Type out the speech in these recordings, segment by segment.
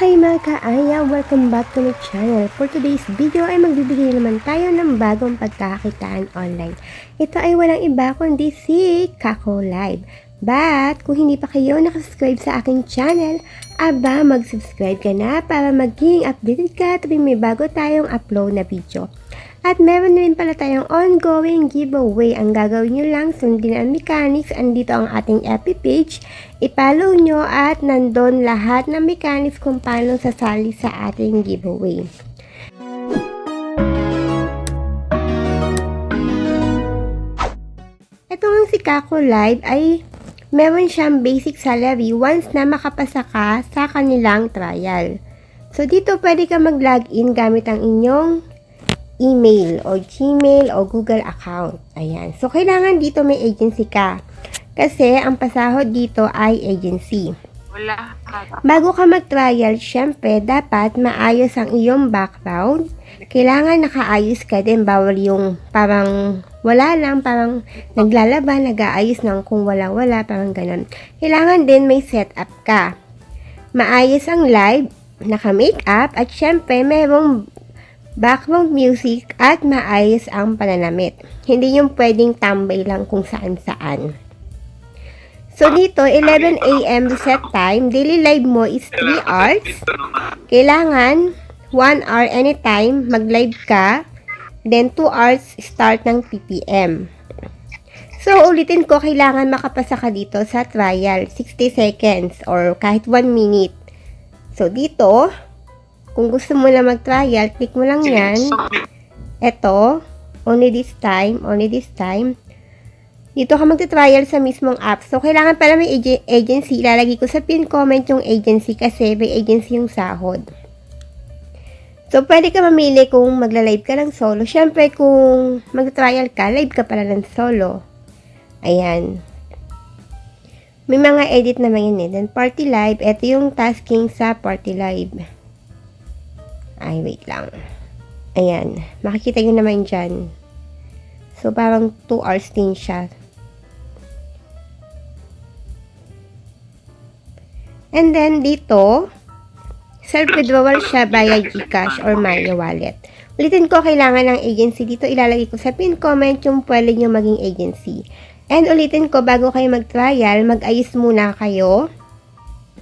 Hi mga kaaya! Welcome back to my channel. For today's video ay magbibigay naman tayo ng bagong pagkakakitaan online. Ito ay walang iba kundi si Kako Live. But kung hindi pa kayo nakasubscribe sa aking channel, mag-subscribe ka na para maging updated ka tuwing may bago tayong upload na video. At meron rin pala tayong ongoing giveaway. Ang gagawin nyo lang, sundin ang mechanics. Andito ang ating FB page. I-follow nyo at nandun lahat ng mechanics kung paano sasali sa ating giveaway. Ito ang si Kako Live ay meron siyang basic salary once na makapasa ka sa kanilang trial. So dito pwede ka mag-login gamit ang inyong email o Gmail o Google account. Ayan. So, kailangan dito may agency ka. Kasi, ang pasahod dito ay agency. Wala. Bago ka mag-trial, syempre, dapat maayos ang iyong background. Kailangan nakaayos ka din. Bawal yung parang wala lang, parang naglalaban, nag-aayos ng kung wala-wala, parang ganun. Kailangan din may setup ka. Maayos ang live, naka-makeup, at syempre, merong background music at maayos ang pananamit. Hindi yung pwedeng tambay lang kung saan-saan. So dito, 11 AM reset time. Daily live mo is 3 hours. Kailangan 1 hour anytime mag-live ka. Then 2 hours start ng PPM. So ulitin ko, kailangan makapasa ka dito sa trial. 60 seconds or kahit 1 minute. So dito, kung gusto mo na mag-trial, click mo lang yan. Ito, only this time. Dito ka mag-trial sa mismong app. So, kailangan pala may agency. Ilalagay ko sa pin comment yung agency kasi may agency yung sahod. So, pwede ka mamili kung magla-live ka ng solo. Siyempre, kung mag-trial ka, live ka pala ng solo. Ayan. May mga edit naman yun eh. Then, party live. Ito yung tasking sa party live. Ay, wait lang. Ayan. Makikita nyo naman dyan. So, parang 2 hours din siya. And then, dito, self-withdrawal siya via GCash or Maya Wallet. Ulitin ko, kailangan ng agency. Dito, ilalagay ko sa pin comment yung pwede nyo maging agency. And ulitin ko, bago kayo mag-trial, mag-ayos muna kayo,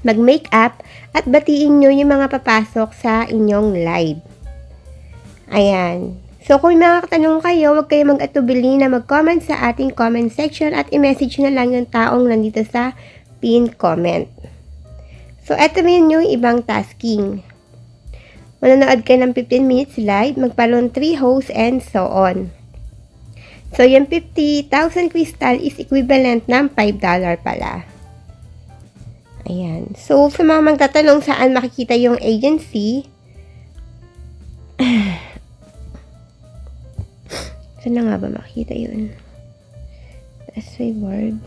mag-makeup, at batiin nyo yung mga papasok sa inyong live. Ayan. So, kung may mga katanong kayo, huwag kayo mag-atubili na mag-comment sa ating comment section at i-message na lang yung taong nandito sa pin comment. So, eto rin yung ibang tasking. Manonood ka ng 15 minutes live, mag-follow 3 hosts, and so on. So, yung 50,000 crystal is equivalent ng $5 pala. Ayan. So, sa mga magtatanong saan makikita yung agency, saan na nga ba makikita yun? That's my word.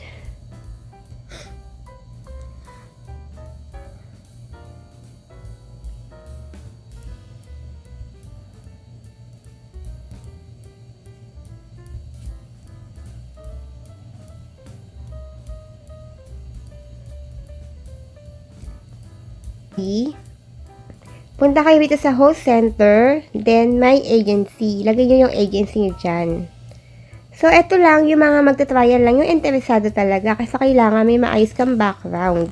Punta kayo dito sa host center, then my agency. Lagay nyo yung agency nyo dyan. So, eto lang, yung mga magta-trial lang, yung interesado talaga, kasi kailangan may maayos kang background.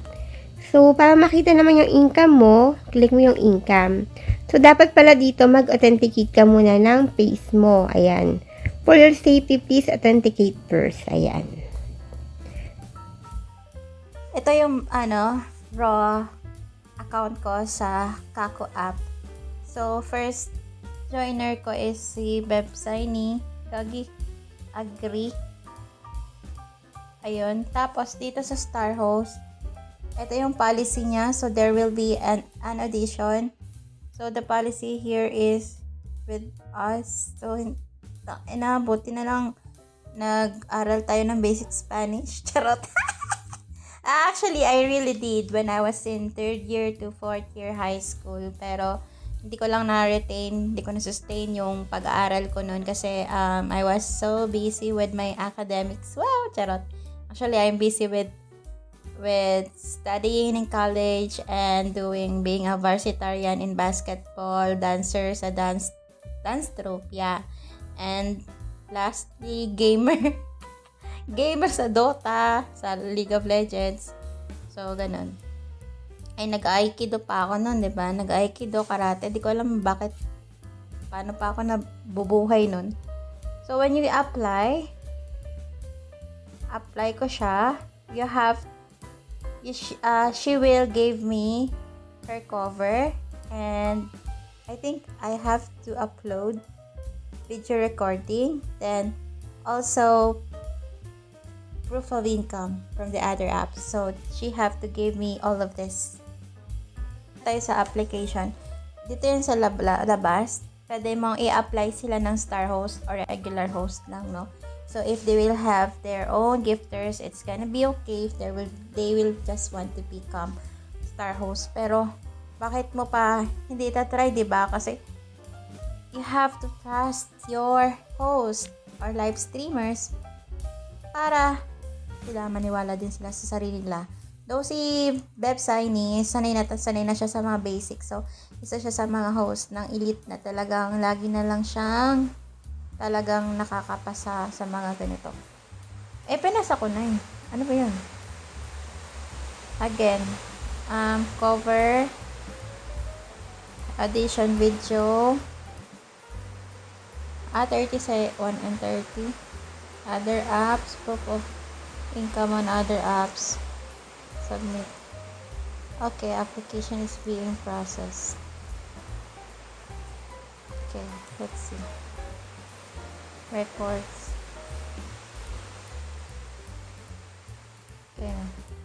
So, para makita naman yung income mo, click mo yung income. So, dapat pala dito, mag-authenticate ka muna ng face mo. Ayan. For your safety, please authenticate first. Ayan. Ito yung raw account ko sa Kako app. So, first joiner ko is si Bebsaini. Gagi agree. Ayun. Tapos, dito sa Star Host, ito yung policy niya. So, there will be an audition. So, the policy here is with us. So, buti na lang nag-aral tayo ng basic Spanish. Charot. Actually, I really did when I was in 3rd year to 4th year high school. Pero, hindi ko lang na-retain, hindi ko na-sustain yung pag-aaral ko noon kasi I was so busy with my academics. Wow, charot. Actually, I'm busy with with studying in college and being a varsitarian in basketball, dancer sa dance troupe, yeah. And lastly, gamer. Gamer sa Dota, sa League of Legends. So, ganun. Ay, nag-aikido pa ako nun, di ba? Nag-aikido, karate. Di ko alam paano pa ako nabubuhay nun. So, when you apply ko siya. She will give me her cover, and I think I have to upload video recording, then also proof of income from the other apps. So she have to give me all of this. Tayo sa application. Dito yun sa labas. Pwede mong i-apply sila ng star host or regular host lang, no? So if they will have their own gifters, it's gonna be okay if they will just want to become star host. Pero bakit mo pa hindi itatry, di ba? Kasi you have to trust your host or live streamers para sila maniwala din sila sa sarili nila. Though si Beb Saini, sanay na siya sa mga basics. So, isa siya sa mga host ng elite na talagang lagi na lang siyang talagang nakakapasa sa mga ganito. Pinasa ko na eh. Ano ba yun? Again, cover, audition video, 31 and 30. Other apps, proof of income on other apps. Submit. Okay, application is being processed. Okay, let's see. Reports. Okay.